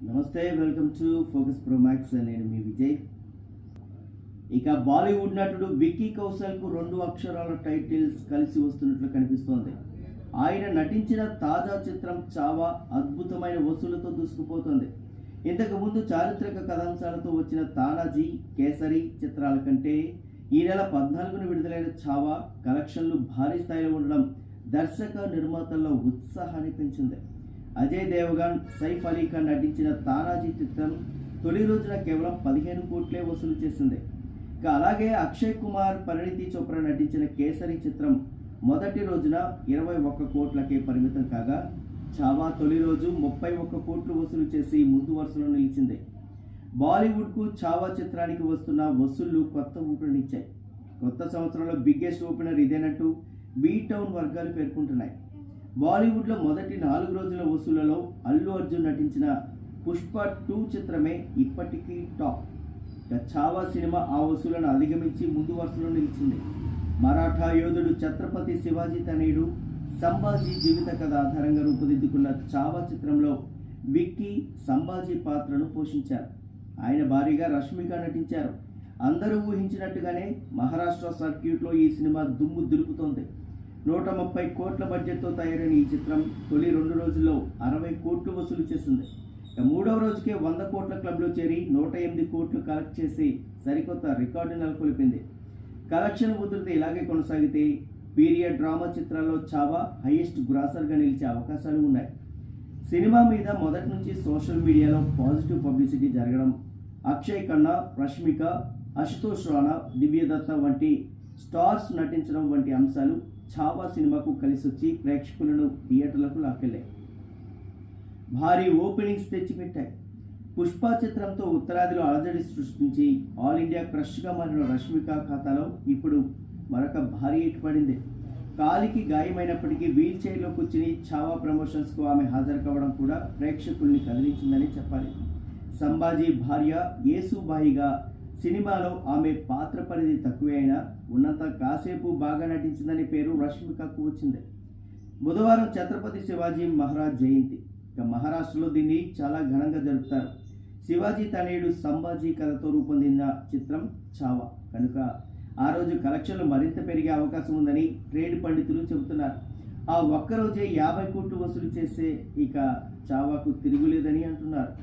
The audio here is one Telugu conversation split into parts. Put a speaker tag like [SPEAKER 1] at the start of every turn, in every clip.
[SPEAKER 1] నమస్తే, welcome to focus pro max. నేను మీ విజయ్. ఇక బాలీవుడ్ నటుడు విక్కీ కౌశల్కు 2 అక్షరాల టైటిల్స్ కలిసి వస్తున్నట్లు కనిపిస్తోంది. ఆయన నటించిన తాజా చిత్రం చావా అద్భుతమైన వసూళ్లతో దూసుకుపోతోంది. ఇంతకుముందు చారిత్రక కథాంశాలతో వచ్చిన తానాజీ, కేసరి చిత్రాల కంటే ఈ నెల 14న విడుదలైన చావా కలెక్షన్లు భారీ స్థాయిలో ఉండడం దర్శక నిర్మాతల్లో ఉత్సాహాన్ని పెంచింది. అజయ్ దేవగన్, సైఫ్ అలీ ఖాన్ నటించిన తానాజీ చిత్రం తొలి రోజున కేవలం 15 కోట్లే వసూలు చేసింది. ఇక అలాగే అక్షయ్ కుమార్, పరిణీతి చోప్రా నటించిన కేసరి చిత్రం మొదటి రోజున 21 కోట్లకే పరిమితం కాగా, చావా తొలి రోజు 31 కోట్లు వసూలు చేసి ముందు వరుసలో నిలిచింది. బాలీవుడ్కు చావా చిత్రానికి వస్తున్న వసూళ్లు కొత్త ఊపిరినిచ్చాయి. కొత్త సంవత్సరంలో బిగ్గెస్ట్ ఓపెనర్ ఇదేనంటూ బీ టౌన్ వర్గాలు పేర్కొంటున్నాయి. బాలీవుడ్లో మొదటి 4 రోజుల వసూళ్లలో అల్లు అర్జున్ నటించిన పుష్ప 2 చిత్రమే ఇప్పటికీ టాప్. చావా సినిమా ఆ వసూలను అధిగమించి ముందు వరుసలో నిలిచింది. మరాఠా యోధుడు ఛత్రపతి శివాజీ తనయుడు సంభాజీ జీవిత కథ ఆధారంగా రూపుదిద్దుకున్న చావా చిత్రంలో విక్కీ సంభాజీ పాత్రను పోషించారు. ఆయన భార్యగా రష్మిక నటించారు. అందరూ ఊహించినట్టుగానే మహారాష్ట్ర సర్క్యూట్లో ఈ సినిమా దుమ్ము దులుపుతోంది. 130 కోట్ల బడ్జెట్తో తయారైన ఈ చిత్రం తొలి 2 రోజుల్లో 60 కోట్లు వసూలు చేసింది. మూడవ రోజుకే 100 కోట్ల క్లబ్లో చేరి 108 కోట్లు కలెక్ట్ చేసి సరికొత్త రికార్డు నెలకొల్పింది. కలెక్షన్ ఉధృతి ఇలాగే కొనసాగితే పీరియడ్ డ్రామా చిత్రాల్లో చావా హైయెస్ట్ గ్రాసర్గా నిలిచే అవకాశాలు ఉన్నాయి. సినిమా మీద మొదటి నుంచి సోషల్ మీడియాలో పాజిటివ్ పబ్లిసిటీ జరగడం, అక్షయ్ ఖన్నా, రష్మిక, అశుతోష్ రాణా, దివ్యదత్త వంటి స్టార్స్ నటించడం వంటి అంశాలు చావా సినిమాకు కలిసొచ్చి ప్రేక్షకులను థియేటర్లకు లాక్కెళ్ళాయి. భారీ ఓపెనింగ్స్ తెచ్చిపెట్టాయి. పుష్ప చిత్రంతో ఉత్తరాదిలో అలజడి సృష్టించి ఆల్ ఇండియా క్రష్గా మారిన రష్మిక ఖాతాలో ఇప్పుడు మరొక భారీ హిట్ పడింది. కాలికి గాయమైనప్పటికీ వీల్ చైర్లో కూర్చుని చావా ప్రమోషన్స్కు ఆమె హాజరు కావడం కూడా ప్రేక్షకుల్ని కదిలించిందని చెప్పాలి. సంభాజీ భార్య యేసుబాయిగా సినిమాలో ఆమె పాత్ర పరిధి తక్కువే అయినా ఉన్నంత కాసేపు బాగా నటించిందని పేరు రష్మికకు వచ్చింది. బుధవారం ఛత్రపతి శివాజీ మహారాజ్ జయంతి. ఇక మహారాష్ట్రలో దీన్ని చాలా ఘనంగా జరుపుతారు. శివాజీ తనయుడు సంభాజీ కథతో రూపొందిన చిత్రం చావా కనుక ఆ రోజు కలెక్షన్లు మరింత పెరిగే అవకాశం ఉందని ట్రేడ్ పండితులు చెబుతున్నారు. ఆ ఒక్కరోజే 50 కోట్లు వసూలు చేసే ఇక చావాకు తిరుగులేదని అంటున్నారు.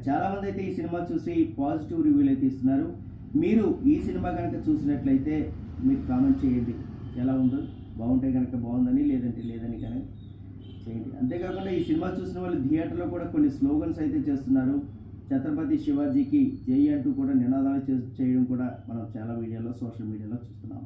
[SPEAKER 1] చాలామంది అయితే ఈ సినిమా చూసి పాజిటివ్ రివ్యూలు అయితే ఇస్తున్నారు. మీరు ఈ సినిమా కనుక చూసినట్లయితే మీరు కామెంట్ చేయండి, ఎలా ఉందో, బాగుంటే కనుక బాగుందని, లేదంటే లేదని కనుక చేయండి. అంతేకాకుండా ఈ సినిమా చూసిన వాళ్ళు థియేటర్లో కూడా కొన్ని స్లోగన్స్ అయితే చేస్తున్నారు. ఛత్రపతి శివాజీకి జై అంటూ కూడా నినాదాలు చేయడం కూడా మనం చాలా వీడియోలో సోషల్ మీడియాలో చూస్తున్నాం.